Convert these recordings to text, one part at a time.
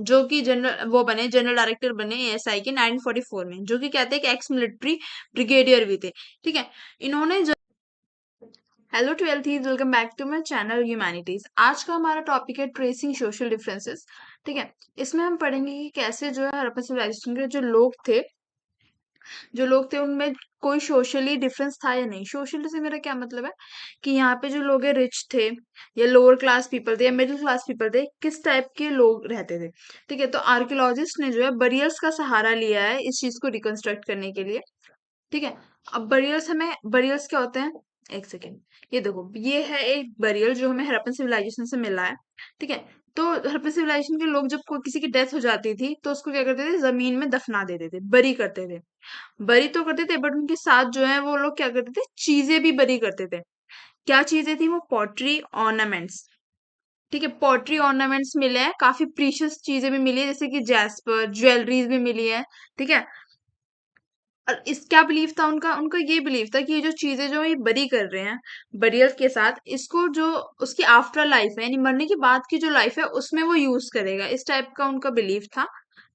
जो कि जनरल वो बने, जनरल डायरेक्टर बने एएसआई के 1944 में, जो कि कहते हैं कि एक्स मिलिट्री ब्रिगेडियर भी थे। ठीक है, इन्होंने hello twelfthies, welcome back to my channel humanities. आज का हमारा टॉपिक है ट्रेसिंग सोशल डिफरेंसेस। ठीक है, इसमें हम पढ़ेंगे कि कैसे जो है हड़प्पा सिविलाइजेशन के जो लोग थे उनमें कोई सोशली डिफरेंस था या नहीं। सोशली से मेरा क्या मतलब है कि यहाँ पे जो लोग हैं रिच थे या लोअर क्लास पीपल थे या मिडिल क्लास पीपल थे, किस टाइप के लोग रहते थे। ठीक है, तो आर्कियोलॉजिस्ट ने जो है बरियल्स का सहारा लिया है इस चीज को रिकंस्ट्रक्ट करने के लिए। ठीक है, अब बरियल्स क्या होते हैं, एक सेकेंड। ये देखो, ये है एक बरियल जो हमें हड़प्पन सिविलाइजेशन से मिला है। ठीक है, तो हड़प्पन सिविलाइजेशन के लोग जब कोई किसी की डेथ हो जाती थी तो उसको क्या करते थे, जमीन में दफना देते थे, बरी करते थे। बरी तो करते थे बट उनके साथ जो है वो लोग क्या करते थे, चीजें भी बरी करते थे। क्या चीजें थी वो, पॉटरी ऑर्नामेंट्स। ठीक है, पॉटरी ऑर्नामेंट्स मिले हैं, काफी प्रीशियस चीजें भी मिली है जैसे कि जैस्पर, ज्वेलरीज भी मिली है। ठीक है, और इस क्या बिलीव था उनका उनका ये बिलीव था कि ये जो चीजें जो ये बरी कर रहे हैं बरियल के साथ, इसको जो उसकी आफ्टर लाइफ है यानी मरने के बाद की जो लाइफ है उसमें वो यूज करेगा, इस टाइप का उनका बिलीव था।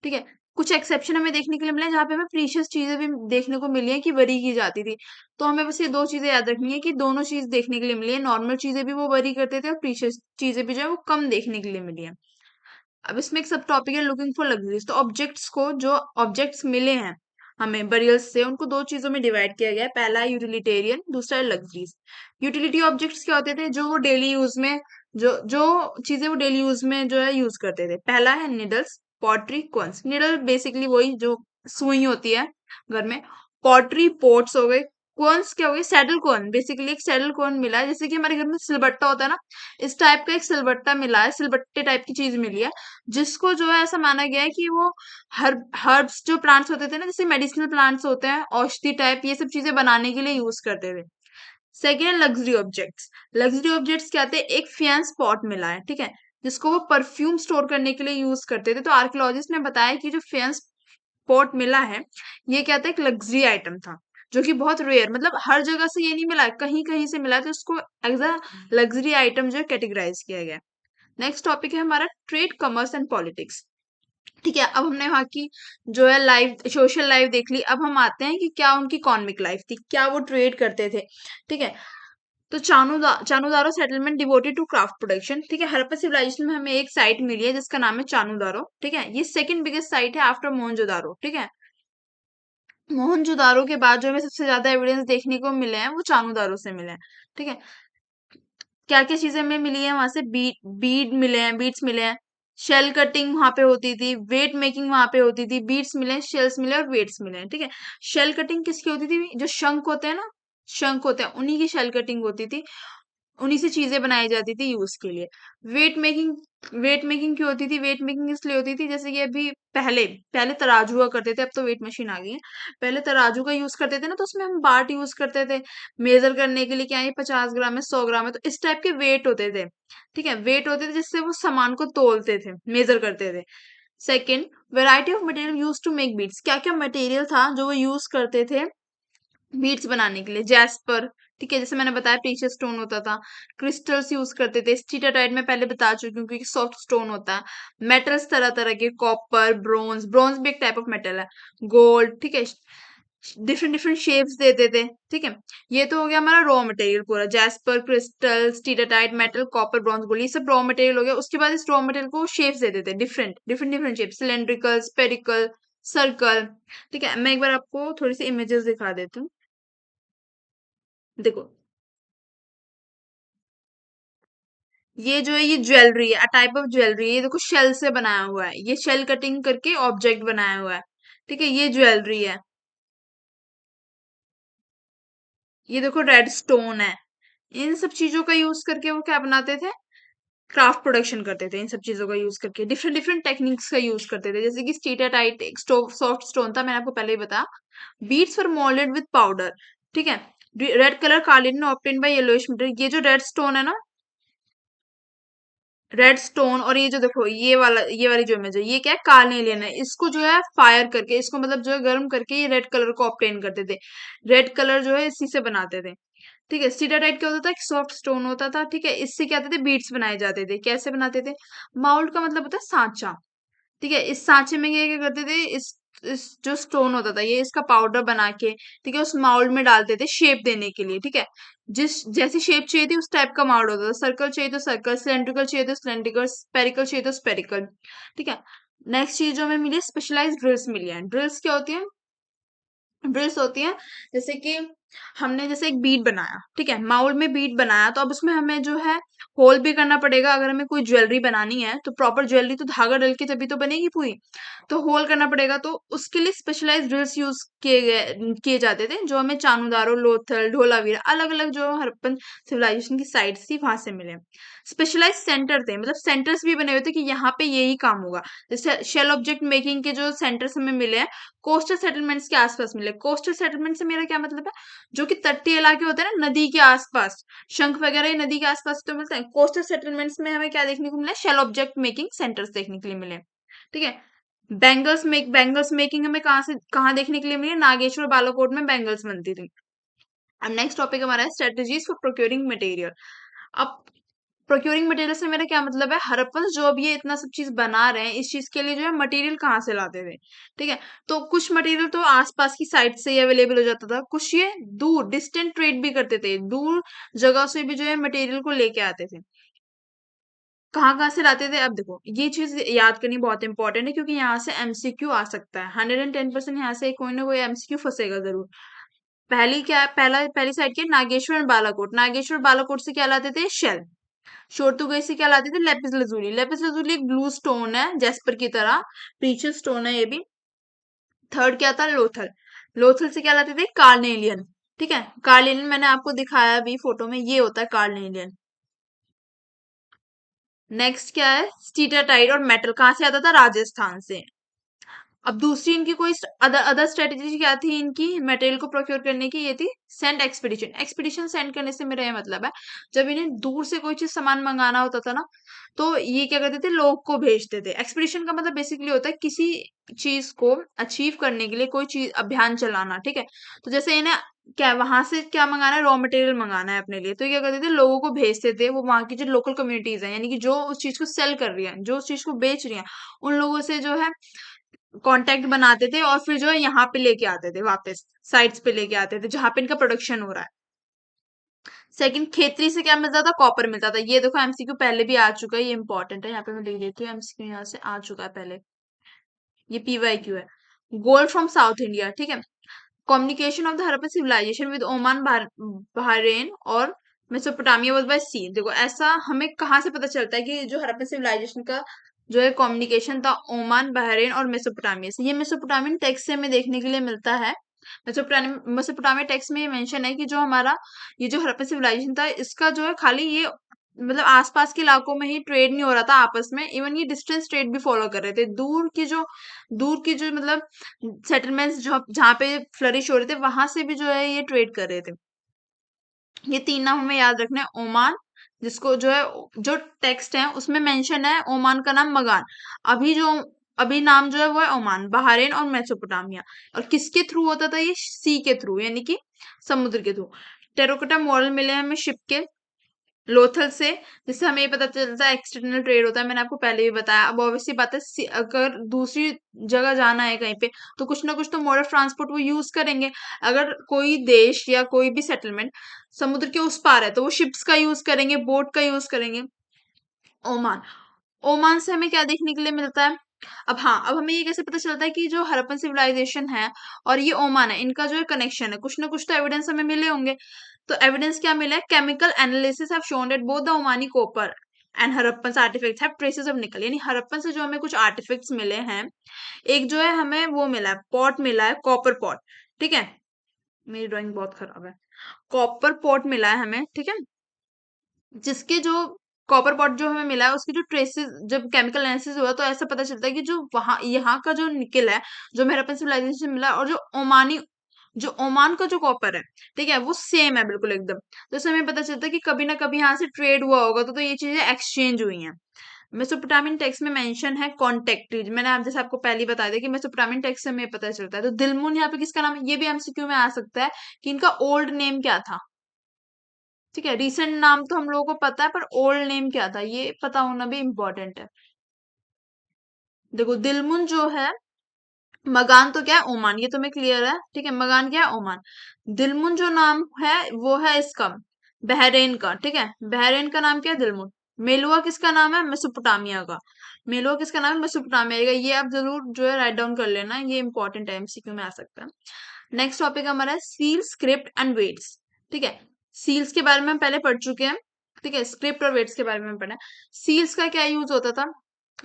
ठीक है, कुछ एक्सेप्शन हमें देखने के लिए मिले हैं, जहाँ पे हमें प्रीशियस चीजें भी देखने को मिली है कि बरी की जाती थी। तो हमें बस ये दो चीजें याद रखनी है कि दोनों चीज देखने के लिए मिली है, नॉर्मल चीजें भी वो बरी करते थे और प्रीशियस चीजें भी जो है वो कम देखने के लिए मिली है। अब इसमें एक सब टॉपिक है लुकिंग फॉर लग्जरीज। तो ऑब्जेक्ट्स को, जो ऑब्जेक्ट्स मिले हैं हमें बरियल्स से, उनको दो चीजों में डिवाइड किया गया है। पहला है यूटिलिटेरियन, दूसरा है लग्जरीज। यूटिलिटी ऑब्जेक्ट्स क्या होते थे, जो वो डेली यूज में, जो जो चीजें वो डेली यूज में जो है यूज करते थे। पहला है needles, pottery, cons. Needle basically वही जो सुई होती है घर में। पॉटरी पोट्स हो गए। कॉन्स क्या हो गए, सैडल कॉर्न। बेसिकली एक सैडल कॉर्न मिला है, जैसे कि हमारे घर में सिलबट्टा होता है ना, इस टाइप का एक सिलबट्टा मिला है, सिलबट्टे टाइप की चीज मिली है, जिसको जो है ऐसा माना गया है कि वो हर्ब्स जो प्लांट्स होते थे ना, जैसे मेडिसिनल प्लांट्स होते हैं, औषधि टाइप, ये सब चीजें बनाने के लिए यूज करते थे। Second, luxury objects. Luxury objects क्या थे, एक फेंस पॉट मिला है, ठीक है, जिसको वो परफ्यूम स्टोर करने के लिए यूज करते थे। तो आर्कियोलॉजिस्ट ने बताया कि जो फेंस पॉट मिला है, ये क्या था, एक लग्जरी आइटम था, जो कि बहुत रेयर, मतलब हर जगह से ये नहीं मिला, कहीं कहीं से मिला, तो इसको एज अ लग्जरी आइटम जो है कैटेगराइज किया गया। नेक्स्ट टॉपिक है हमारा ट्रेड, कॉमर्स एंड पॉलिटिक्स। ठीक है, अब हमने वहाँ की जो है लाइफ, सोशल लाइफ देख ली। अब हम आते हैं कि क्या उनकी इकोनॉमिक लाइफ थी, क्या वो ट्रेड करते थे। ठीक है, तो Chanhudaro settlement devoted to craft production. ठीक है, हड़प्पा सिविलाइजेशन में हमें एक साइट मिली है जिसका नाम है चानुदारो। ठीक है, ये सेकंड बिगेस्ट साइट है आफ्टर मोहनजोदारो। ठीक है, मोहनजोदारो के बाद जो हमें सबसे ज्यादा एविडेंस देखने को मिले हैं वो चानुदारो से मिले हैं। ठीक है, क्या क्या चीजें हमें मिली है वहां से, बीड मिले हैं, बीड्स मिले हैं, शेल कटिंग वहां पे होती थी, वेट मेकिंग वहां पे होती थी, बीड्स मिले हैं, शेल्स मिले और वेट्स मिले हैं। ठीक है, शेल कटिंग किसकी होती थी, जो शंख होते हैं ना, शंख होते हैं उन्हीं की शेल कटिंग होती थी, उन्हीं से चीजें बनाई जाती थी यूज के लिए। वेट मेकिंग, वेट मेकिंग क्यों होती थी, वेट मेकिंग इसलिए होती थी, जैसे कि अभी पहले पहले तराजू हुआ करते थे, अब तो वेट मशीन आ गई है। पहले तराजू का यूज करते थे ना, तो उसमें हम बाट यूज करते थे मेजर करने के लिए, क्या ये 50 ग्राम है, 100 ग्राम है, तो इस टाइप के वेट होते थे। ठीक है, वेट होते थे जिससे वो सामान को तोलते थे, मेजर करते थे। Second, variety of material use to make beads. क्या क्या मटेरियल था जो वो यूज करते थे बीड्स बनाने के लिए, जैस्पर। ठीक है, जैसे मैंने बताया प्रीशियस स्टोन होता था। क्रिस्टल्स यूज करते थे, स्टीटाटाइट में पहले बता चुकी हूँ क्योंकि सॉफ्ट स्टोन होता है। मेटल्स तरह तरह के, कॉपर, ब्रोंज, ब्रोंज भी एक टाइप ऑफ मेटल है, गोल्ड। ठीक है, डिफरेंट डिफरेंट शेप्स देते थे। ठीक है, ये तो हो गया हमारा रॉ मटेरियल पूरा, jasper, crystal, steatite, metal, copper, bronze, gold, ये सब रॉ मटेरियल हो गया। उसके बाद इस रॉ मटेरियल को शेप्स देते थे, different different different shape, cylindrical, spherical, circle. ठीक है, मैं एक बार आपको थोड़ी सी इमेजेस दिखा देती हूँ। देखो, ये जो है ये ज्वेलरी है, टाइप ऑफ ज्वेलरी है, ये देखो शेल से बनाया हुआ है, ये शेल कटिंग करके ऑब्जेक्ट बनाया हुआ है। ठीक है, ये ज्वेलरी है। ये देखो रेड स्टोन है। इन सब चीजों का यूज करके वो क्या बनाते थे, क्राफ्ट प्रोडक्शन करते थे। इन सब चीजों का यूज करके डिफरेंट डिफरेंट टेक्निक्स का यूज करते थे, जैसे कि स्टीटाटाइट एक सॉफ्ट स्टोन था, मैंने आपको पहले ही बताया। Beads were moulded with powder. ठीक है, red colour Carlin obtain bye yellowish material. ये जो रेड स्टोन है ना, रेड स्टोन, और ये जो देखो ये वाली जो इमेज है, ये क्या है, कार्नेलियन है। इसको जो है फायर करके, इसको मतलब जो है गर्म करके ये रेड कलर को ऑब्टेन करते थे। रेड कलर जो है इसी से बनाते थे। ठीक है, स्टीटाटाइट क्या होता था, सॉफ्ट स्टोन होता था। ठीक है, इससे क्या होते थे, बीड्स बनाए जाते थे। कैसे बनाते थे, माउल्ड का मतलब होता है सांचा। ठीक है। इस सांचे में ये क्या करते थे, इस जो स्टोन होता था ये इसका पाउडर बना के, ठीक है, उस माउल्ड में डालते थे शेप देने के लिए। ठीक है, जिस जैसी शेप चाहिए थी उस टाइप का माउल्ड होता था। सर्कल चाहिए तो सर्कल, सिलेंड्रिकल चाहिए तो सिलेंड्रिकल, स्पेरिकल चाहिए तो स्पेरिकल। ठीक है। नेक्स्ट चीज जो हमें मिली, स्पेशलाइज्ड ड्रिल्स मिली है। ड्रिल्स क्या होती है? ड्रिल्स होती है जैसे कि हमने जैसे एक बीड बनाया, ठीक है, माउल्ड में बीड बनाया, तो अब उसमें हमें जो है होल भी करना पड़ेगा। अगर हमें कोई ज्वेलरी बनानी है तो प्रॉपर ज्वेलरी तो धागा डल के तभी तो बनेगी पूरी, तो होल करना पड़ेगा। तो उसके लिए स्पेशलाइज्ड ड्रिल्स यूज किए जाते थे, जो हमें चानुदारो, लोथल, ढोलावीरा, अलग अलग जो हड़प्पन सिविलाइजेशन की साइट्स थी वहां से मिले। स्पेशलाइज सेंटर थे, मतलब सेंटर्स भी बने हुए थे कि यहाँ पे यही काम होगा। जैसे शेल ऑब्जेक्ट मेकिंग के जो सेंटर्स हमें मिले हैं, कोस्टल सेटलमेंट्स के आसपास मिले। कोस्टल सेटलमेंट से मेरा क्या मतलब है, जो कि तटीय इलाके होते हैं ना नदी के आसपास, शंख वगैरह ये नदी के आसपास तो मिलते हैं। कोस्टल सेटलमेंट्स में हमें क्या देखने को मिला, शेल ऑब्जेक्ट मेकिंग सेंटर्स देखने के लिए मिले। ठीक है। बैंगल्स मेकिंग हमें कहाँ देखने के लिए मिली, नागेश्वर बालाकोट में बैंगल्स बनती थी। अब नेक्स्ट टॉपिक हमारा है स्ट्रेटजीज फॉर प्रोक्योरिंग मटेरियल। अब प्रोक्योरिंग मटेरियल से मेरा क्या मतलब है, हड़प्पन जो अब ये इतना सब चीज बना रहे हैं, इस चीज के लिए जो है मटेरियल कहाँ से लाते थे। ठीक है। तो कुछ मटेरियल तो आसपास की साइट से ही अवेलेबल हो जाता था, कुछ ये दूर डिस्टेंट ट्रेड भी करते थे, दूर जगह से भी जो है मटेरियल को लेके आते थे। कहाँ कहाँ से लाते थे, अब देखो ये चीज याद करनी बहुत इंपॉर्टेंट है, क्योंकि यहाँ से एमसीक्यू आ सकता है। 110% यहाँ से कोई ना कोई एमसीक्यू फंसेगा जरूर। पहली क्या है, पहली साइड की नागेश्वर और बालाकोट। नागेश्वर बालाकोट से क्या लाते थे, शेल। शोरतुगई से क्या लाते थे, लेपिस लजूली। लेपिस लजूली एक ब्लू स्टोन है जेस्पर की तरह, प्रीशियस स्टोन है ये भी। थर्ड क्या था, लोथल। लोथल से क्या लाते थे, कार्नेलियन। ठीक है, कार्नेलियन मैंने आपको दिखाया अभी फोटो में, ये होता है कार्नेलियन। नेक्स्ट क्या है, स्टीटाटाइट और मेटल कहाँ से आता था, राजस्थान से। अब दूसरी इनकी कोई अदर अदर स्ट्रेटेजी क्या थी इनकी मटेरियल को प्रोक्योर करने की, ये थी सेंड एक्सपीडिशन। एक्सपीडिशन सेंड करने से मेरा ये मतलब है, जब इन्हें दूर से कोई चीज सामान मंगाना होता था ना, तो ये क्या करते थे, लोग को भेजते थे। एक्सपीडिशन का मतलब बेसिकली होता है किसी चीज को अचीव करने के लिए कोई चीज अभियान चलाना। ठीक है। तो जैसे इन्हें क्या वहां से क्या मंगाना है, रॉ मटेरियल मंगाना है अपने लिए, तो ये क्या करते थे, लोगों को भेजते थे। वो वहां की जो लोकल कम्युनिटीज है, यानी कि जो उस चीज को सेल कर रही है, जो उस चीज को बेच रही है, उन लोगों से जो है कांटेक्ट बनाते थे, और फिर जो है यहाँ पे लेके आते थे, वापस साइट्स पे लेके आते थे जहां पे इनका प्रोडक्शन हो रहा है। सेकंड, खेतरी से क्या मिलता था, कॉपर मिलता था। ये देखो एमसीक्यू पहले भी आ चुका है, ये इंपॉर्टेंट है, यहाँ पे मैं लिख देती हूँ, एमसीक्यू यहाँ से आ चुका है पहले। ये पीवाईक्यू है। Gold from South India. ठीक है। Communication of the Harappan civilisation with Oman, Bahrain और मेसोपोटामिया वाज बाय सी। देखो ऐसा हमें कहाँ से पता चलता है कि जो हड़प्पन सिविलाइजेशन का जो है कम्युनिकेशन था ओमान, बहरेन और मेसोपोटामिया से। ये मेसोपोटामियन टेक्स्ट से हमें देखने के लिए मिलता है। मेसोपोटामिया टेक्स्ट में ये मेंशन है कि जो हमारा ये जो हड़प्पन सिविलाइजेशन था, इसका जो है खाली ये मतलब आसपास के इलाकों में ही ट्रेड नहीं हो रहा था आपस में, इवन ये डिस्टेंस ट्रेड भी फॉलो कर रहे थे। दूर की जो मतलब सेटलमेंट्स जो जहाँ पे फ्लरिश हो रहे थे, वहां से भी जो है ये ट्रेड कर रहे थे। ये तीन नाम हमें याद रखना है। ओमान, जिसको जो है जो टेक्स्ट है उसमें मेंशन है ओमान का नाम मगान। अभी जो अभी नाम जो है वो है ओमान, बहरेन और मेसोपोटामिया। और किसके थ्रू होता था, ये सी के थ्रू, यानी कि समुद्र के थ्रू। टेरोकोटा मॉडल मिले हैं हमें शिप के, लोथल से, जिससे हमें ये पता चलता है एक्सटर्नल ट्रेड होता है। मैंने आपको पहले भी बताया। अब ऑब्वियसली बात है, अगर दूसरी जगह जाना है कहीं पे, तो कुछ ना कुछ तो मोड ऑफ ट्रांसपोर्ट वो यूज करेंगे। अगर कोई देश या कोई भी सेटलमेंट समुद्र के उस पार है, तो वो शिप्स का यूज करेंगे, बोट का यूज करेंगे। ओमान, ओमान से हमें क्या देखने के लिए मिलता है, अब हाँ, अब हमें ये कैसे पता चलता है कि जो हड़प्पन सिविलाइजेशन है और ये ओमान है, इनका जो है कनेक्शन है, कुछ ना कुछ तो एविडेंस हमें मिले होंगे। तो एविडेंस क्या मिला है, chemical analysis have shown that both the Omani copper and Harappan artefacts have traces of nickel. यानी हड़प्पन से जो हमें कुछ आर्टिफैक्ट्स मिले हैं, एक जो है हमें वो मिला है, पॉट मिला है, कॉपर पॉट। ठीक है, मेरी ड्राइंग बहुत खराब है। कॉपर पॉट मिला है हमें, ठीक है, जिसके जो कॉपर पॉट जो हमें मिला है उसकी जो ट्रेसेस, जब केमिकल एनालिसिस हुआ तो ऐसा पता चलता है कि जो वहां यहाँ का जो निकल है, जो हमें हड़प्पन सिविलाइजेशन से मिला है, और जो ओमान का जो कॉपर है, ठीक है, वो सेम है बिल्कुल एकदम। तो इससे हमें पता चलता है कि कभी ना कभी यहाँ से ट्रेड हुआ होगा, तो ये चीजें एक्सचेंज हुई हैं। मेसोपोटामियन टेक्स्ट में मेंशन है कॉन्टेक्ट। मैंने आप जैसे आपको पहले ही बता दिया कि मेसोपोटामियन टेक्स्ट से हमें पता चलता है। तो दिलमुन यहाँ पे किसका नाम है, ये भी एमसीक्यू में आ सकता है कि इनका ओल्ड नेम क्या था। ठीक है, रिसेंट नाम तो हम लोगों को पता है, पर ओल्ड नेम क्या था ये पता होना भी इम्पोर्टेंट है। देखो दिलमुन जो है, मगान तो क्या है, ओमान, ये तुम्हें क्लियर है, ठीक है। मगान क्या है, ओमान। दिलमुन जो नाम है वो है इसका, बहरेन का, ठीक है। बहरेन का नाम क्या है, दिलमुन। मेलुआ किसका नाम है, मेसोपोटामिया का। मेलुआ किसका नाम है, मेसोपोटामिया का। ये आप जरूर जो है राइट डाउन कर लेना, ये इंपॉर्टेंट है, एमसीक्यू में आ सकता है। नेक्स्ट टॉपिक हमारा है सील, स्क्रिप्ट एंड वेट्स, ठीक है। सील्स के बारे में हम पहले पढ़ चुके हैं, ठीक है। स्क्रिप्ट और वेट्स के बारे में पढ़ा है। सील्स का क्या यूज होता था,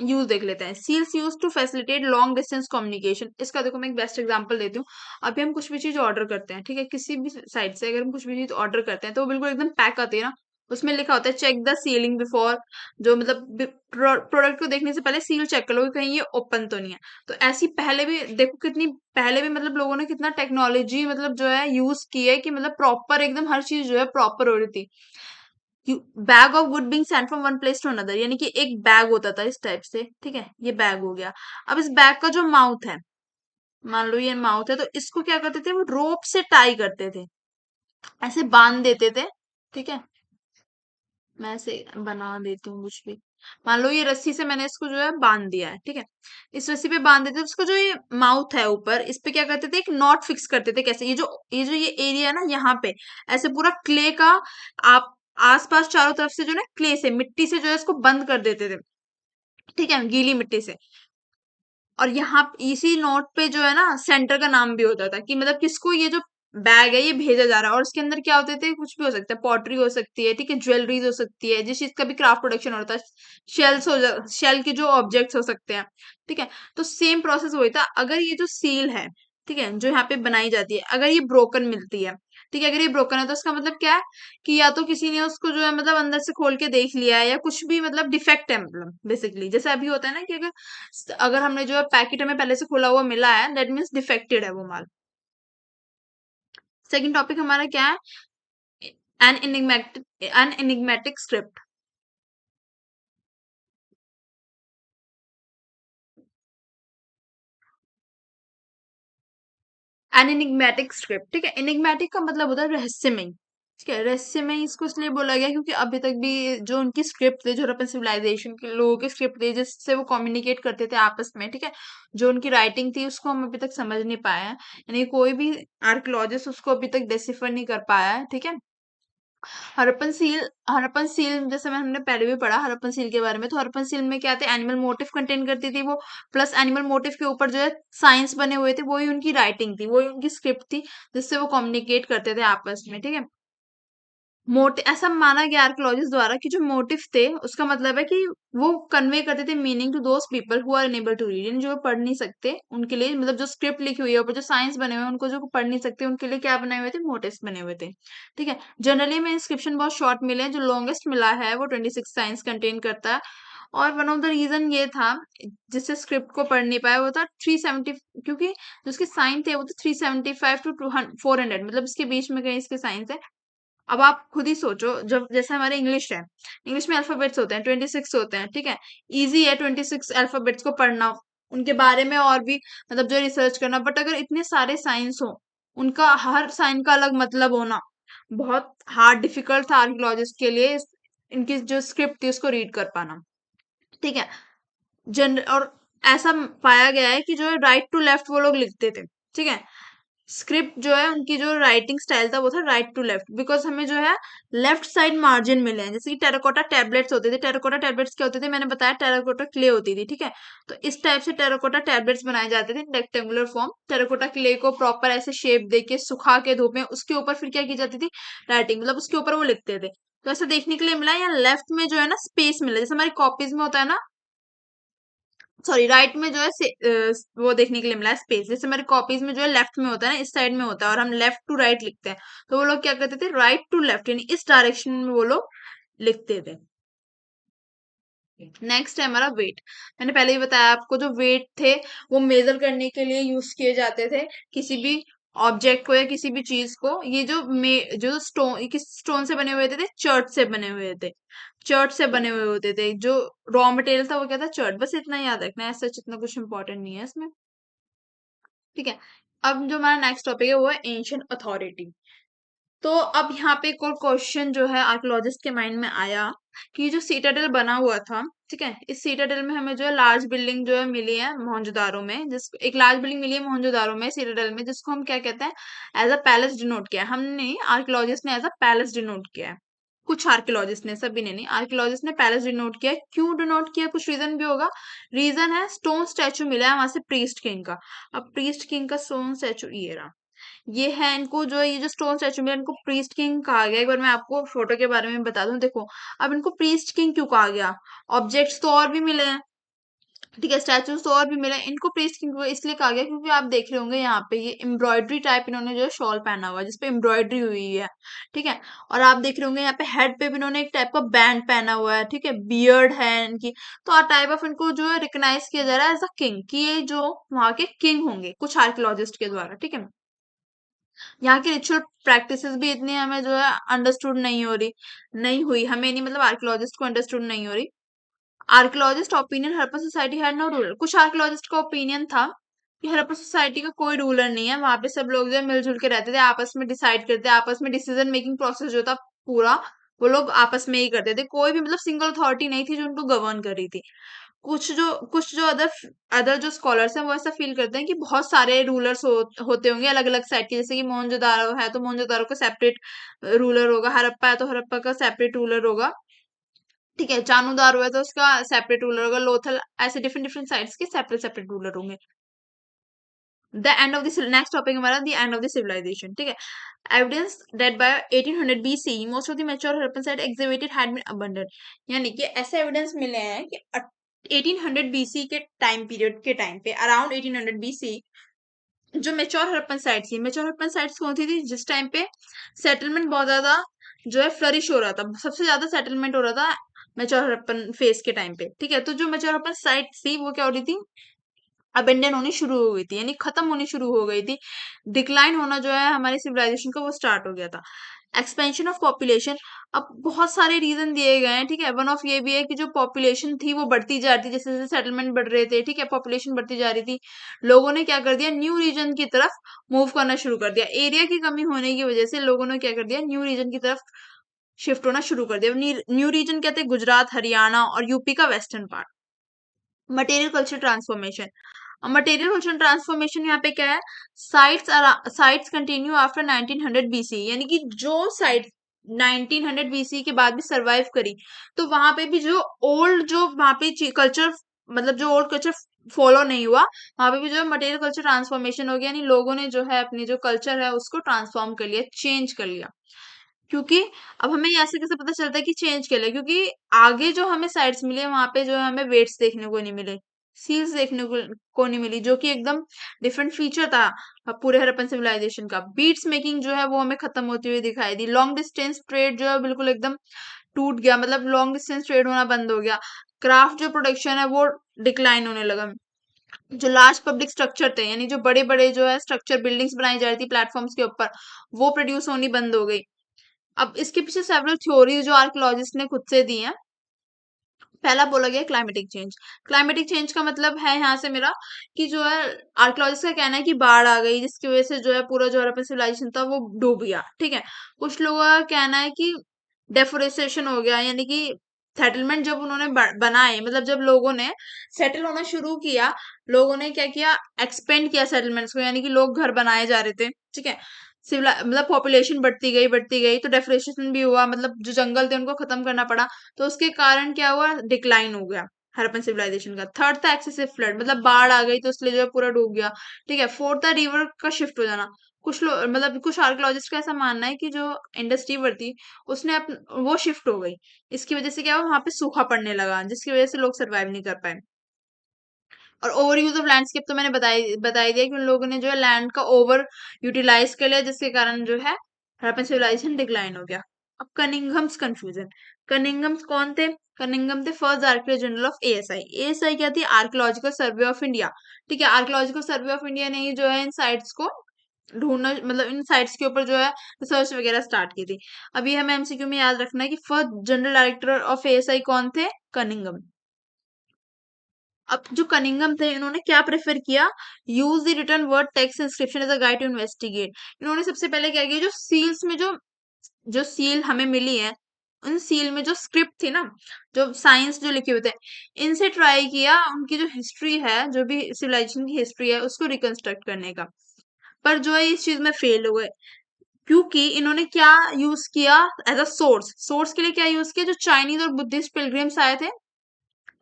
यूज देख लेते हैं। Seals use to facilitate long distance communication. इसका देखो मैं एक बेस्ट एग्जांपल देती हूँ। अभी हम कुछ भी चीज ऑर्डर करते हैं, ठीक है, किसी भी साइट से अगर हम कुछ भी चीज ऑर्डर करते हैं तो वो बिल्कुल एकदम पैक आती है ना। उसमें लिखा होता है चेक द सीलिंग बिफोर, जो मतलब प्रोडक्ट को देखने से पहले सील चेक कर लो कि कहीं ये ओपन तो नहीं है। तो ऐसी पहले भी देखो कितनी, पहले भी मतलब लोगों ने कितना टेक्नोलॉजी मतलब जो है यूज की है कि मतलब प्रॉपर एकदम हर चीज जो है प्रॉपर हो रही थी। Bag of good being sent from one place to another, यानी कि एक बैग होता था इस टाइप से, ठीक है, ये बैग हो गया। अब इस बैग का जो माउथ है, मान लो ये माउथ है, तो इसको क्या करते थे, वो रोप से टाई करते थे, ऐसे बांध देते थे, ठीक है। मैं ऐसे बना देती हूँ कुछ भी। मान लो ये रस्सी से मैंने इसको जो है बांध दिया है, ठीक है। इस रस्सी पे बांध देते थे, उसका जो ये माउथ है ऊपर, इस पे क्या करते थे, एक नॉट फिक्स करते थे। कैसे, ये एरिया है ना यहाँ पे, ऐसे पूरा क्ले का, आप आसपास चारों तरफ से जो है क्ले से, मिट्टी से जो है इसको बंद कर देते थे, ठीक है, गीली मिट्टी से। और यहाँ इसी नोट पे जो है ना सेंटर का नाम भी होता था, कि मतलब किसको ये जो बैग है ये भेजा जा रहा है। और उसके अंदर क्या होते थे, कुछ भी हो सकता है, पॉटरी हो सकती है, ठीक है, ज्वेलरीज हो सकती है, जिस चीज का भी क्राफ्ट प्रोडक्शन होता है, शेल के जो ऑब्जेक्ट्स हो सकते हैं, ठीक है। तो सेम प्रोसेस वही था। अगर ये जो सील है, ठीक है, जो यहाँ पे बनाई जाती है, अगर ये ब्रोकन मिलती है, ठीक है, अगर ये ब्रोकन है तो उसका मतलब क्या है, कि या तो किसी ने उसको जो है मतलब अंदर से खोल के देख लिया है, या कुछ भी मतलब डिफेक्ट है, मतलब बेसिकली जैसे अभी होता है ना कि अगर अगर हमने जो है पैकेट हमें पहले से खुला हुआ मिला है, दैट मीन्स डिफेक्टेड है वो माल। सेकंड टॉपिक हमारा क्या है, an enigmatic script. An enigmatic script, ठीक है। एनिग्मेटिक का मतलब होता है रहस्यमय, ठीक है। रहस्यमय इसको इसलिए बोला गया क्योंकि अभी तक भी जो उनकी स्क्रिप्ट थे, जो अपन सिविलाइजेशन के लोगों की स्क्रिप्ट थी जिससे वो कम्युनिकेट करते थे आपस में, ठीक है, जो उनकी राइटिंग थी उसको हम अभी तक समझ नहीं पाए हैं, यानी कोई भी आर्कियोलॉजिस्ट उसको अभी तक डिसिफर नहीं कर पाया है, ठीक है। हड़प्पन सील जैसे मैं हमने पहले भी पढ़ा हड़प्पन सील के बारे में। तो हड़प्पन सील में क्या थे, एनिमल मोटिव कंटेन करती थी वो, प्लस एनिमल मोटिव के ऊपर जो है साइंस बने हुए थे, वही उनकी राइटिंग थी, वही उनकी स्क्रिप्ट थी, जिससे वो कम्युनिकेट करते थे आपस में, ठीक है। मोटिव ऐसा माना गया आर्कियोलॉजिस्ट द्वारा कि जो मोटिव थे उसका मतलब है कि वो कन्वे करते थे meaning to those people who are unable to read, जो पढ़ नहीं सकते उनके लिए, मतलब जो स्क्रिप्ट लिखी हुई है ऊपर, जो साइंस बने हुए हैं उनको, जो पढ़ नहीं सकते उनके लिए क्या बनाए हुए थे, मोटिव्स बने हुए थे, ठीक है। जनरली में इंस्क्रिप्शन बहुत शॉर्ट मिले हैं, जो लॉन्गेस्ट मिला है वो 26 साइंस कंटेन करता है। और वन ऑफ द रीजन ये था जिससे स्क्रिप्ट को पढ़ नहीं पाया, वो था 370, क्योंकि जो उसके साइन थे वो तो 375 to 400, मतलब इसके बीच में कहीं इसके साइंस है। अब आप खुद ही सोचो, जब जैसे हमारे इंग्लिश है, इंग्लिश में अल्फाबेट्स होते हैं 26 होते हैं, ठीक है। इजी है 26 अल्फाबेट्स को पढ़ना, उनके बारे में और भी मतलब जो रिसर्च करना। बट अगर इतने सारे साइंस हो, उनका हर साइन का अलग मतलब होना बहुत हार्ड डिफिकल्ट था आर्कियोलॉजिस्ट के लिए, इनकी जो स्क्रिप्ट थी उसको रीड कर पाना, ठीक है। और ऐसा पाया गया है कि जो है राइट टू लेफ्ट वो लोग लिखते थे, ठीक है। स्क्रिप्ट जो है उनकी जो राइटिंग स्टाइल था वो था राइट टू लेफ्ट, बिकॉज हमें जो है लेफ्ट साइड मार्जिन मिले हैं। जैसे कि टेराकोटा टैबलेट्स होते थे, टेराकोटा टैबलेट्स क्या होते थे, मैंने बताया टेराकोटा क्ले होती थी, ठीक है। तो इस टाइप से टेराकोटा टैबलेट्स बनाए जाते थे, रेक्टेंगुलर फॉर्म। टेराकोटा क्ले को प्रॉपर ऐसे शेप देके सुखा के धूप में, उसके ऊपर फिर क्या की जाती थी, राइटिंग, मतलब उसके ऊपर वो लिखते थे। तो ऐसा देखने के लिए मिला, या लेफ्ट में जो है ना स्पेस मिला, जैसे हमारी कॉपीज में होता है ना, सॉरी राइट में जो है वो देखने के लिए मिला है स्पेस, जैसे हमारी कॉपीज में जो है लेफ्ट में होता है ना, इस साइड में होता है, और हम लेफ्ट टू राइट लिखते हैं। तो वो लोग क्या करते थे, राइट टू लेफ्ट यानी इस डायरेक्शन में वो लोग लिखते थे। नेक्स्ट है हमारा वेट। मैंने पहले ही बताया आपको, जो वेट थे वो मेजर करने के लिए यूज किए जाते थे, किसी भी ऑब्जेक्ट को या किसी भी चीज को। ये जो स्टोन, किस स्टोन से बने हुए थे, चर्ट से बने हुए थे, चर्ट से बने हुए होते थे। जो रॉ मटेरियल था वो क्या था, चर्ट। बस इतना याद रखना है, सच इतना कुछ इंपॉर्टेंट नहीं है इसमें, ठीक है। अब जो हमारा नेक्स्ट टॉपिक है वो है एंशियंट अथॉरिटी। तो अब यहाँ पे एक और क्वेश्चन जो है आर्कियोलॉजिस्ट के माइंड में आया कि जो सीटाडेल बना हुआ था, ठीक है, इस सीटाडेल में हमें जो है लार्ज बिल्डिंग जो है मिली है मोहनजोदारो में, जिस एक लार्ज बिल्डिंग मिली है मोहनजोदारो में सीटाडेल में, जिसको हम क्या कहते हैं, एज अ पैलेस डिनोट किया है। हमने आर्कियोलॉजिस्ट ने एज अ पैलेस डिनोट किया है। कुछ आर्कियोलॉजिस्ट ने, सभी ने नहीं, आर्कियोलॉजिस्ट ने पैलेस डिनोट किया है। क्यों डिनोट किया, कुछ रीजन भी होगा। रीजन है स्टोन स्टैचू मिला है वहां से प्रीस्ट किंग का। अब प्रीस्ट किंग का स्टोन स्टैचू ये रहा, ये है। इनको जो है ये जो स्टोन स्टैचू में इनको प्रीस्ट किंग कहा गया। एक बार मैं आपको फोटो के बारे में बता दूं, देखो। अब इनको प्रीस्ट किंग क्यों कहा गया, ऑब्जेक्ट्स तो और भी मिले हैं, ठीक है, स्टैचूज तो और भी मिले हैं, इनको प्रीस्ट किंग को इसलिए कहा गया क्योंकि आप देख रहे होंगे यहाँ पे ये एम्ब्रॉयडरी टाइप इन्होंने जो शॉल पहना हुआ है जिसपे एम्ब्रॉयडरी हुई है, ठीक है। और आप देख रहे होंगे यहाँ पे हेड पे भी इन्होंने एक टाइप का बैंड पहना हुआ है, ठीक है, बियर्ड है इनकी। तो टाइप ऑफ इनको जो है रिकग्नाइज किया जा रहा है एज अ किंग, कि ये जो वहां के किंग होंगे कुछ आर्कियोलॉजिस्ट के द्वारा, ठीक है। यहाँ की रिचुअल प्रैक्टिसेस भी इतनी हमें जो है अंडरस्टूड नहीं हो रही, नहीं हुई हमें, नहीं मतलब आर्कियोलॉजिस्ट को अंडरस्टूड नहीं हो रही। Archaeologist opinion Harappa society had no ruler, कुछ आर्कियोलॉजिस्ट का ओपिनियन था कि हड़प्पा सोसाइटी का कोई रूलर नहीं है, वहां पे सब लोग जो है मिलजुल के रहते थे, आपस में डिसाइड करते, आपस में डिसीजन मेकिंग प्रोसेस जो था पूरा वो लोग आपस में ही करते थे, कोई भी मतलब सिंगल अथॉरिटी नहीं थी जो उनको गवर्न कर रही थी। कुछ जो अदर अदर जो स्कॉलर्स हैं वो ऐसा फील करते हैं कि बहुत सारे रूलर्स होते होंगे अलग अलग साइड के, जैसे कि मोहनजोदारो है तो मोहनजोदारो का सेपरेट रूलर होगा, हड़प्पा है तो हड़प्पा का सेपरेट रूलर होगा, ठीक है, चानुदारो है तो उसका सेपरेट रूलर होगा, लोथल, ऐसे डिफरेंट डिफरेंट साइड्स के सेपरेट सेपरेट रूलर होंगे। The end of the next topic हमारा the end of the civilisation, ठीक है। Evidence that by 1800 BC most of the mature Harappan site exhibited had been abandoned, यानी कि ऐसे एविडेंस मिले हैं कि 1800 BC के टाइम पीरियड के टाइम पे, अराउंड 1800 BC, जो मेच्योर हड़प्पन साइट्स थी, मेच्योर हड़प्पन साइट्स कौन सी थी, जिस टाइम पे सेटलमेंट बहुत ज्यादा जो है फ्लरिश हो रहा था, सबसे ज्यादा सेटलमेंट हो रहा था मेच्योर हड़प्पन फेज के टाइम पे, ठीक है। तो जो मेच्योर हड़प्पन साइट्स थी वो क्या हो रही थी, अबेंडन होनी शुरू हो गई थी, यानी खत्म होनी शुरू हो गई थी, डिक्लाइन होना जो है हमारी सिविलाइजेशन का वो स्टार्ट हो गया था। एक्सपेंशन ऑफ पॉपुलेशन, अब बहुत सारे रीजन दिए गए हैं, ठीक है। वन ऑफ ये भी है कि जो पॉपुलेशन थी वो बढ़ती जा रही थी, जैसे जैसे सेटलमेंट बढ़ रहे थे, ठीक है, पॉपुलेशन बढ़ती जा रही थी, लोगों ने क्या कर दिया, न्यू रीजन की तरफ मूव करना शुरू कर दिया, एरिया की कमी होने की वजह से लोगों ने क्या कर दिया, न्यू रीजन की तरफ शिफ्ट होना शुरू कर दिया। न्यू रीजन कहते हैं गुजरात, हरियाणा और यूपी का western part. Material culture transformation, material culture transformation यहाँ पे क्या है, साइट्स कंटिन्यू आफ्टर 1900 BC, यानी कि जो साइट 1900 BC के बाद भी सरवाइव करी, तो वहां पे भी जो ओल्ड जो वहां पे कल्चर, मतलब जो ओल्ड कल्चर फॉलो नहीं हुआ, वहां पे भी जो मटेरियल कल्चर ट्रांसफॉर्मेशन हो गया, यानी लोगों ने जो है अपनी जो कल्चर है उसको ट्रांसफॉर्म कर लिया, चेंज कर लिया। क्योंकि अब हमें ऐसे कैसे पता चलता है कि चेंज कर लिया, क्योंकि आगे जो हमें साइट्स मिली है वहां पे जो है हमें वेट्स देखने को नहीं मिले, सील्स देखने को नहीं मिली, जो कि एकदम डिफरेंट फीचर था पूरे हड़प्पन सिविलाइजेशन का। बीट्स मेकिंग जो है वो हमें खत्म होती हुई दिखाई दी। लॉन्ग डिस्टेंस ट्रेड जो है बिल्कुल एकदम टूट गया, मतलब लॉन्ग डिस्टेंस ट्रेड होना बंद हो गया। क्राफ्ट जो प्रोडक्शन है वो डिक्लाइन होने लगा। जो लार्ज पब्लिक स्ट्रक्चर थे, यानी जो बड़े बड़े जो है स्ट्रक्चर बिल्डिंग्स बनाई जा रही थी प्लेटफॉर्म्स के ऊपर, वो प्रोड्यूस होनी बंद हो गई। अब इसके पीछे सेवरल थ्योरीज जो आर्कियोलॉजिस्ट ने खुद से दी हैं। पहला बोला गया क्लाइमेटिक चेंज। क्लाइमेटिक चेंज का मतलब है यहाँ से मेरा कि जो है आर्कियोलॉजिस्ट का कहना है कि बाढ़ आ गई जिसकी वजह से जो है पूरा जो हड़प्पन सिविलाइजेशन था वो डूब गया, ठीक है। कुछ लोगों का कहना है कि डेफोरेस्टेशन हो गया, यानी कि सेटलमेंट जब उन्होंने बनाए, मतलब जब लोगों ने सेटल होना शुरू किया, लोगों ने क्या किया, एक्सपेंड किया सेटलमेंट्स को, यानी कि लोग घर बनाए जा रहे थे, ठीक है। सिविला मतलब पॉपुलेशन बढ़ती गई तो डेफोरेस्टेशन भी हुआ, मतलब जो जंगल थे उनको खत्म करना पड़ा। तो उसके कारण क्या हुआ, डिक्लाइन हो गया हड़प्पन सिविलाइजेशन का। थर्ड था एक्सेसिव फ्लड, मतलब बाढ़ आ गई तो इसलिए जो है पूरा डूब गया, ठीक है। फोर्थ था रिवर का शिफ्ट हो जाना। कुछ लोग मतलब कुछ आर्कियोलॉजिस्ट का ऐसा मानना है कि जो इंडस रिवर थी उसने वो शिफ्ट हो गई, इसकी वजह से क्या हुआ, वहां पे सूखा पड़ने लगा जिसकी वजह से लोग सरवाइव नहीं कर पाए। और ओवर यूज ऑफ लैंडस्केप तो मैंने बताई दिया कि उन लोगों ने जो है लैंड का ओवर यूटिलाइज कर लिया, जिसके कारण जो है हड़प्पन सिविलाइजेशन डिक्लाइन हो गया। अब कनिंघम्स कंफ्यूजन, कनिंघम्स कौन थे, कनिंघम थे first director general of ASI. ASI क्या थी, आर्कियोलॉजिकल सर्वे ऑफ इंडिया, ठीक है। आर्कियोलॉजिकल सर्वे ऑफ इंडिया ने ही जो है इन साइट्स को ढूंढना, मतलब इन साइट्स के ऊपर जो है रिसर्च वगैरह स्टार्ट की थी। अभी हमें एमसीक्यू में याद रखना है कि first general director of ASI कौन थे, कनिंघम। अब जो कनिंगम थे इन्होंने क्या प्रेफर किया, use the written word text inscription as a guide to investigate. इन्होंने सबसे पहले क्या किया, जो सील्स में जो जो सील हमें मिली है, उन सील में जो स्क्रिप्ट थी ना, जो साइंस जो लिखे हुए थे, इनसे ट्राई किया उनकी जो हिस्ट्री है, जो भी सिविलाइजेशन की हिस्ट्री है, उसको रिकंस्ट्रक्ट करने का। पर जो है इस चीज में फेल हो गए, क्योंकि इन्होंने क्या यूज किया एज अ सोर्स के लिए क्या यूज किया, जो चाइनीज और बुद्धिस्ट पिलग्रिम्स आए थे,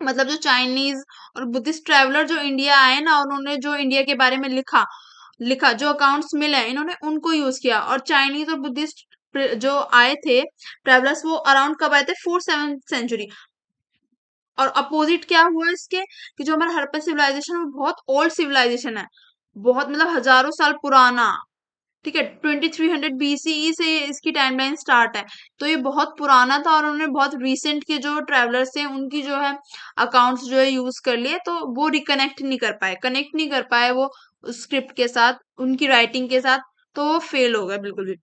मतलब जो चाइनीज और बुद्धिस्ट ट्रैवलर जो इंडिया आए ना, उन्होंने जो इंडिया के बारे में लिखा लिखा जो अकाउंट्स मिले हैं, इन्होंने उनको यूज किया। और चाइनीज और बुद्धिस्ट जो आए थे ट्रैवलर्स, वो अराउंड कब आए थे, 4th 7th सेंचुरी। और अपोजिट क्या हुआ इसके, कि जो हमारा हड़प्पन सिविलाइजेशन है वो बहुत ओल्ड सिविलाइजेशन है, बहुत मतलब हजारों साल पुराना। ठीक है, 2300 BCE से इसकी टाइमलाइन स्टार्ट है। तो ये बहुत पुराना था, और उन्होंने बहुत रिसेंट के जो ट्रैवलर्स हैं उनकी जो है अकाउंट्स जो है यूज कर लिए, तो वो रिकनेक्ट नहीं कर पाए, कनेक्ट नहीं कर पाए वो स्क्रिप्ट के साथ, उनकी राइटिंग के साथ। तो वो फेल हो गए बिल्कुल भी।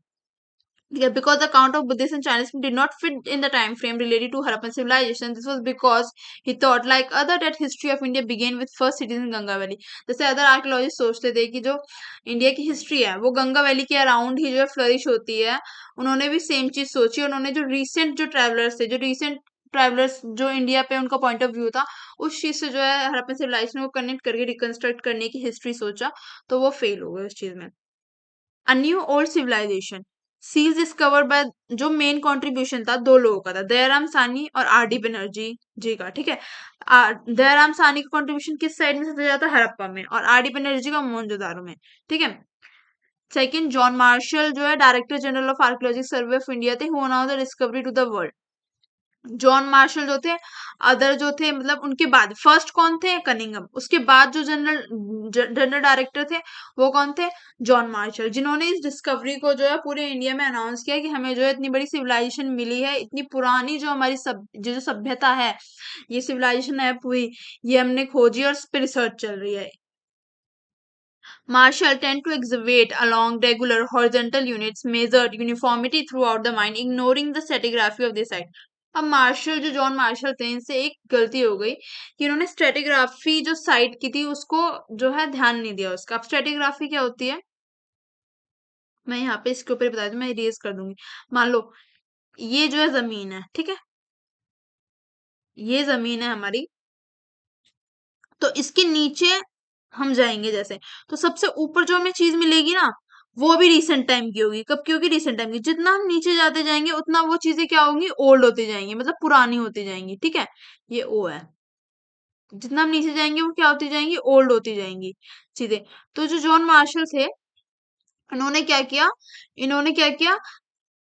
Yeah, because the account of Buddhist and Chinese did not fit in the time frame related to Harappan civilization. This was because he thought, like other, that history of India began with first cities in Ganga Valley. जैसे other archaeologist सोचते थे कि जो India की history है वो Ganga valley के around ही जो है फ्लरिश होती है, उन्होंने भी सेम चीज सोची। उन्होंने जो रिसेंट जो ट्रैवलर्स थे, जो रिसेंट ट्रैवलर्स जो इंडिया पे उनका पॉइंट ऑफ व्यू था, उस चीज से जो है हड़प्पन सिविलाइजेशन को कनेक्ट करके रिकंस्ट्रक्ट करने की हिस्ट्री सोचा, तो वो फेल हो गए उस चीज में। A new old civilisation seals discover by, जो मेन कंट्रीब्यूशन था दो लोगों का था, दयाराम सानी और आर डी बनर्जी जी का। ठीक है, दयाराम सानी का कंट्रीब्यूशन किस साइड में सबसे ज्यादा, हड़प्पा में, और आर डी बनर्जी का मोहनजोदारो में। ठीक है। सेकंड, जॉन मार्शल जो है director general of archaeological survey of India थे, who announced the discovery to the world. John Marshall जो थे, अदर जो थे मतलब उनके बाद फर्स्ट कौन थे, कनिंगम, उसके बाद जो जनरल जनरल डायरेक्टर थे वो कौन थे, जॉन मार्शल, जिन्होंने इस डिस्कवरी को जो है पूरे इंडिया में अनाउंस किया कि हमें जो है इतनी बड़ी सिविलाइजेशन मिली है, इतनी पुरानी जो हमारी जो सभ्यता है, ये सिविलाइजेशन है पूरी, ये हमने खोजी और इस पे रिसर्च चल रही है। Marshall tend to excavate along regular horizontal units, measured uniformity throughout the mine, ignoring the stratigraphy of the site. अब मार्शल जो जॉन मार्शल थे, इनसे एक गलती हो गई कि इन्होंने स्ट्रेटिग्राफी जो साइट की थी उसको जो है ध्यान नहीं दिया उसका। अब स्ट्रेटिग्राफी क्या होती है, मैं यहाँ पे इसके ऊपर बता दूं, मैं इरेज कर दूंगी। मान लो ये जो है जमीन है, ठीक है, ये जमीन है हमारी, तो इसके नीचे हम जाएंगे जैसे, तो सबसे ऊपर जो हमें चीज मिलेगी ना, वो भी रिसेंट टाइम की होगी। कब की होगी, रिसेंट टाइम की। जितना हम नीचे जाते जाएंगे उतना वो चीजें क्या होंगी, ओल्ड होती जाएंगी, मतलब पुरानी होती जाएंगी। ठीक है, ये ओ है। जितना हम नीचे जाएंगे वो क्या होती जाएंगी, ओल्ड होती जाएंगी चीजें। तो जो जॉन मार्शल थे, इन्होंने क्या किया, इन्होंने क्या किया,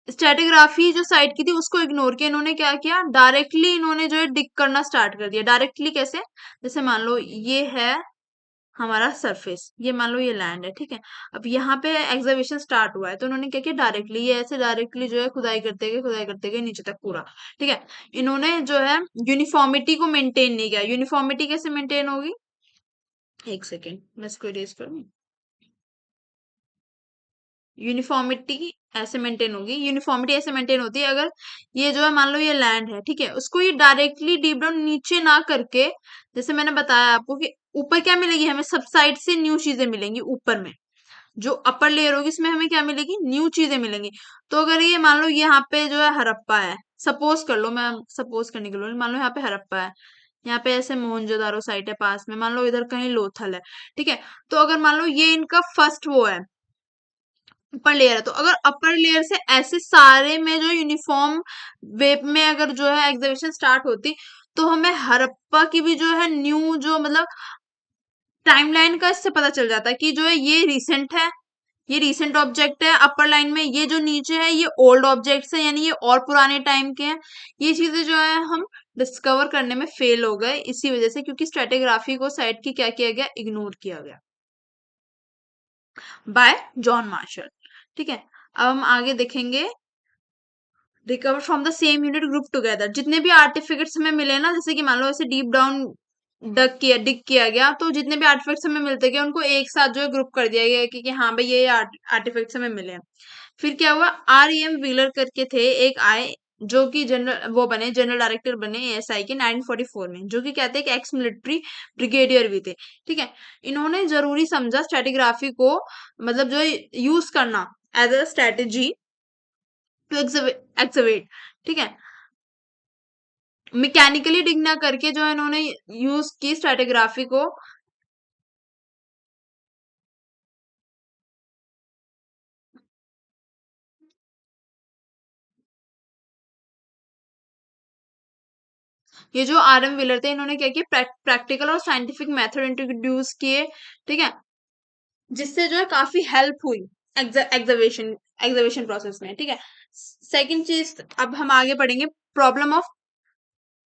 स्ट्रेटिग्राफी जो साइट की थी उसको इग्नोर किया। इन्होंने क्या किया, डायरेक्टली इन्होंने जो है डिग करना स्टार्ट कर दिया। डायरेक्टली कैसे, जैसे मान लो ये है हमारा सरफेस, ये मान लो ये लैंड है, ठीक है। अब यहाँ पे एग्जावेशन स्टार्ट हुआ है, तो उन्होंने क्या किया, डायरेक्टली ये ऐसे डायरेक्टली जो है खुदाई करते गए नीचे तक पूरा। ठीक है, इन्होंने जो है यूनिफॉर्मिटी को मेंटेन नहीं किया। यूनिफॉर्मिटी कैसे मेंटेन होगी, एक सेकेंड मैं इसको इरेज करूँ। यूनिफॉर्मिटी ऐसे मेंटेन होगी, यूनिफॉर्मिटी ऐसे मेंटेन होती है अगर ये जो है मान लो ये लैंड है, ठीक है, उसको ये डायरेक्टली डीप डाउन नीचे ना करके, जैसे मैंने बताया आपको कि ऊपर क्या मिलेगी हमें, सब साइड से न्यू चीजें मिलेंगी ऊपर में। जो अपर लेयर होगी इसमें हमें क्या मिलेगी, न्यू चीजें मिलेंगी। तो अगर ये मान लो यहाँ पे जो है हड़प्पा है, सपोज कर लो, मैं सपोज करने के लिए मान लो यहाँ पे हड़प्पा है, यहाँ पे ऐसे मोहनजोदारो साइट है पास में, मान लो इधर कहीं लोथल है। ठीक है, तो अगर मान लो ये इनका फर्स्ट वो है, अपर लेयर है, तो अगर अपर लेयर से ऐसे सारे में जो यूनिफॉर्म वे में अगर जो है एग्जीबिशन स्टार्ट होती, तो हमें हड़प्पा की भी जो है न्यू जो मतलब टाइमलाइन का इससे पता चल जाता है कि जो है ये रिसेंट है, ये रिसेंट ऑब्जेक्ट है अपर लाइन में, ये जो नीचे है ये ओल्ड ऑब्जेक्ट्स है, यानी ये और पुराने टाइम के हैं। ये चीजें जो है हम डिस्कवर करने में फेल हो गए इसी वजह से, क्योंकि स्ट्रेटेग्राफी को साइट की क्या किया गया, इग्नोर किया गया बाय जॉन मार्शल। ठीक है, अब हम आगे देखेंगे, recover from the same unit group together. जितने भी आर्टिफिकेट्स हमें मिले ना, जैसे कि मान लो ऐसे डीप डाउन डिग किया गया, तो जितने भी आर्टिफिक्ट्स हमें मिलते गए उनको एक साथ जो है ग्रुप कर दिया गया कि हाँ भाई ये आर्टिफिक्ट्स हमें मिले हैं। फिर क्या हुआ, आर ई एम व्हीलर करके थे एक आए, जो कि जनरल वो बने, जनरल डायरेक्टर बने एएसआई के 1944 में, जो कि कहते हैं कि एक्स मिलिट्री ब्रिगेडियर भी थे। ठीक है, इन्होंने जरूरी समझा स्ट्रेटिग्राफी को मतलब जो यूज करना एज अ स्ट्रेटेजी टू एक्सवेट, ठीक है। मैकेनिकली डिग ना करके जो इन्होंने यूज की स्ट्रेटिग्राफी को, ये जो आर एम व्हीलर थे इन्होंने क्या किया, प्रैक्टिकल और साइंटिफिक मेथड इंट्रोड्यूस किए, ठीक है, जिससे जो है काफी हेल्प हुई एग्जर्वेशन एग्जर्वेशन प्रोसेस में, ठीक है। सेकंड चीज, अब हम आगे पढ़ेंगे, problem of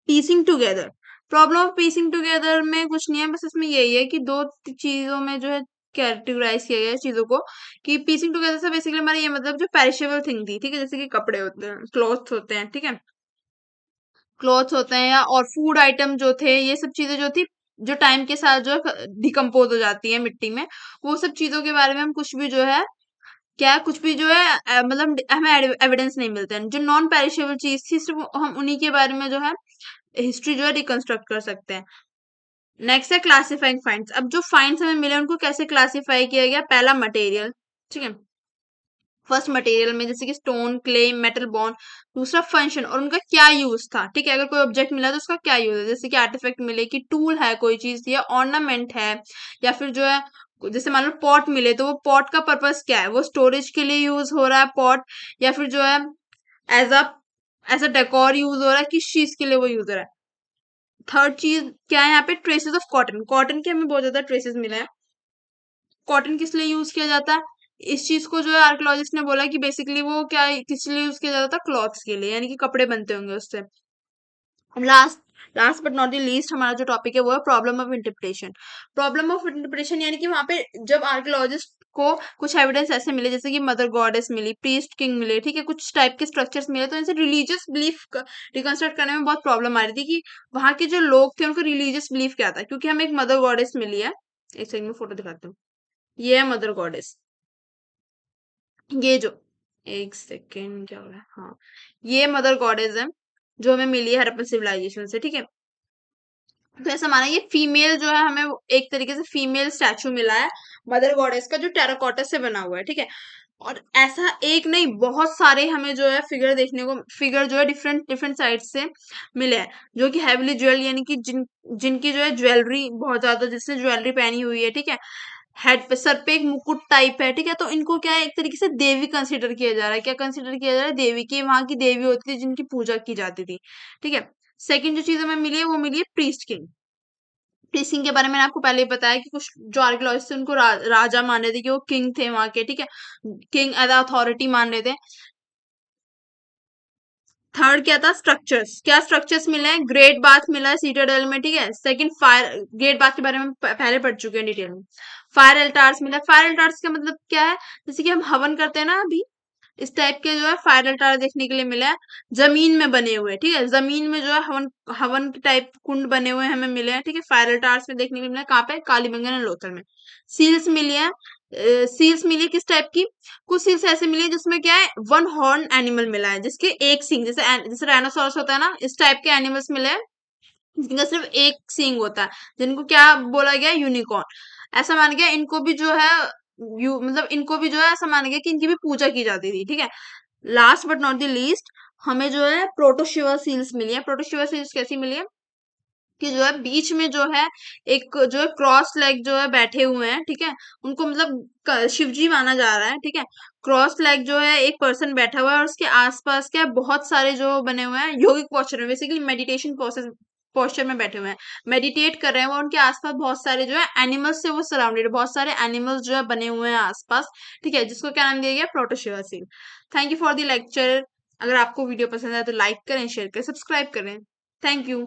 piecing together. Problem of piecing together में कुछ नहीं है, बस इसमें यही है कि दो चीजों में जो है कैटेगराइज किया गया है चीजों को, कि पीसिंग टुगेदर से बेसिकली हमारा ये मतलब जो पेरिशेबल थिंग थी, ठीक है, जैसे कि कपड़े होते हैं, क्लॉथ्स होते हैं, ठीक है, क्लॉथ्स होते हैं, या और फूड आइटम जो थे, ये सब चीजें जो थी, जो टाइम के साथ जो है डिकम्पोज हो जाती है मिट्टी में, वो सब चीजों के बारे में हम कुछ भी जो है, क्या कुछ भी जो है मतलब हमें एविडेंस नहीं मिलते हैं। जो नॉन पेरिशेबल चीज थी सिर्फ हम उन्हीं के बारे में जो है हिस्ट्री जो है रिकंस्ट्रक्ट कर सकते हैं। नेक्स्ट है क्लासिफाइंग फाइंड्स। अब जो फाइंड्स हमें मिले उनको कैसे क्लासिफाई किया गया, पहला मटेरियल, ठीक है, फर्स्ट मटेरियल में जैसे कि स्टोन, क्ले, मेटल बॉन्ड। दूसरा फंक्शन और उनका क्या यूज था, ठीक है, अगर कोई ऑब्जेक्ट मिला तो उसका क्या यूज है, जैसे कि आर्टिफैक्ट मिले कि टूल है कोई चीज, या ऑर्नामेंट है, या फिर जो है जैसे मान लो पॉट मिले तो वो पॉट का पर्पस क्या है, वो स्टोरेज के लिए यूज हो रहा है पॉट, या फिर जो है as a as a decor use हो रहा है, किस चीज के लिए वो यूज हो रहा है। थर्ड चीज क्या है यहाँ पे, ट्रेसेस ऑफ कॉटन। कॉटन के हमें बहुत ज्यादा ट्रेसेस मिले हैं। कॉटन किस लिए यूज किया जाता है, इस चीज को जो है आर्कियोलॉजिस्ट ने बोला कि बेसिकली वो क्या किस लिए यूज किया जाता था, क्लॉथ्स के लिए, यानी कि कपड़े बनते होंगे उससे। Last last but not the least हमारा जो टॉपिक है वो है problem of interpretation. Problem of interpretation यानी कि वहां पे जब आर्कियोलॉजिस्ट को कुछ एविडेंस ऐसे मिले, जैसे कि मदर गॉडेस मिली, प्रीस्ट किंग मिले, ठीक है, कुछ टाइप के स्ट्रक्चर्स मिले, तो इनसे रिलीजियस बिलीफ रिकंस्ट्रक्ट करने में बहुत प्रॉब्लम आ रही थी कि वहां के जो लोग थे उनको रिलीजियस बिलीफ क्या था, क्योंकि हमें एक मदर गॉडेस मिली है। एक सेकंड में फोटो दिखाती हूँ, ये है मदर गॉडेस। ये जो, एक सेकेंड क्या हो रहा है, हाँ, ये मदर गॉडेस है जो हमें मिली है हड़प्पन सिविलाइजेशन से, ठीक है। तो ऐसा माना ये फीमेल जो है, हमें एक तरीके से फीमेल स्टैचू मिला है मदर गॉडेस का, जो टेराकोटा से बना हुआ है, ठीक है। और ऐसा एक नहीं, बहुत सारे हमें जो है फिगर देखने को, फिगर जो है डिफरेंट डिफरेंट साइड से मिले हैं, जो कि हैवीली ज्वेल, यानी कि जिनकी जो है ज्वेलरी बहुत ज्यादा, जिसने ज्वेलरी पहनी हुई है, ठीक है, हेड पे सर पे एक मुकुट टाइप है, ठीक है, तो इनको क्या है एक तरीके से देवी कंसिडर किया जा रहा है, क्या कंसिडर किया जा रहा है, देवी की, वहां की देवी होती थी जिनकी पूजा की जाती थी, ठीक है। सेकंड जो चीज हमें मिली है वो मिली है प्रीस्ट किंग। प्रीस्ट किंग के बारे में मैंने आपको पहले ही बताया कि कुछ जो आर्कियोलॉजिस्ट थे उनको राजा मान रहे थे, कि वो किंग थे वहां के, ठीक है, किंग एज अथॉरिटी मान रहे थे। थर्ड क्या था, स्ट्रक्चर्स, क्या स्ट्रक्चर्स मिले हैं, ग्रेट बाथ मिला है सीटाडेल में, ठीक है। सेकंड फायर, ग्रेट बाथ के बारे में पहले पढ़ चुके हैं डिटेल में। फायर एल्टार्स मिला है। फायर एल्टार्स का मतलब क्या है, जैसे कि हम हवन करते हैं ना अभी, इस टाइप के जो है फायर अल्टार देखने के लिए मिला है, जमीन में बने हुए, ठीक है, जमीन में जो है हवन हवन के टाइप कुंड बने हुए हमें मिले हैं, ठीक है, फायर अल्टार्स में देखने के लिए मिला है, कहाँ पे, कालीबंगन एंड लोथल में। सील्स मिली है, सील्स मिली है किस टाइप की, कुछ सील्स ऐसे मिली है जिसमें क्या है, वन हॉर्न एनिमल मिला है, जिसके एक सींग, जैसे जैसे राइनोसोरस होता है ना, इस टाइप के एनिमल्स मिले हैं जिनका सिर्फ एक सींग होता है, जिनको क्या बोला गया, यूनिकॉर्न। ऐसा मान गया इनको भी जो है, मतलब इनको भी जो है ऐसा मान गया कि इनकी भी पूजा की जाती थी, ठीक है। Last but not the least, हमें जो है प्रोटोशिवा सील्स मिली है। प्रोटोशिवा सील्स कैसी मिली है, कि जो है बीच में जो है एक जो है क्रॉस लेग जो है बैठे हुए हैं, ठीक है, उनको मतलब शिव जी माना जा रहा है, ठीक है। क्रॉस लेग जो है एक पर्सन बैठा हुआ है, और उसके आसपास क्या है, बहुत सारे जो बने हुए हैं योगिक पोस्चर में, बेसिकली मेडिटेशन प्रोसेस पोस्चर में बैठे हुए हैं, मेडिटेट कर रहे हैं वो, उनके आसपास बहुत सारे जो है एनिमल्स से वो सराउंडेड, बहुत सारे एनिमल्स जो है बने हुए हैं आसपास, ठीक है, जिसको क्या नाम दिया गया, प्रोटोशिवा seal. Thank you for the lecture. अगर आपको वीडियो पसंद है तो लाइक करें, शेयर करें, सब्सक्राइब करें। Thank you.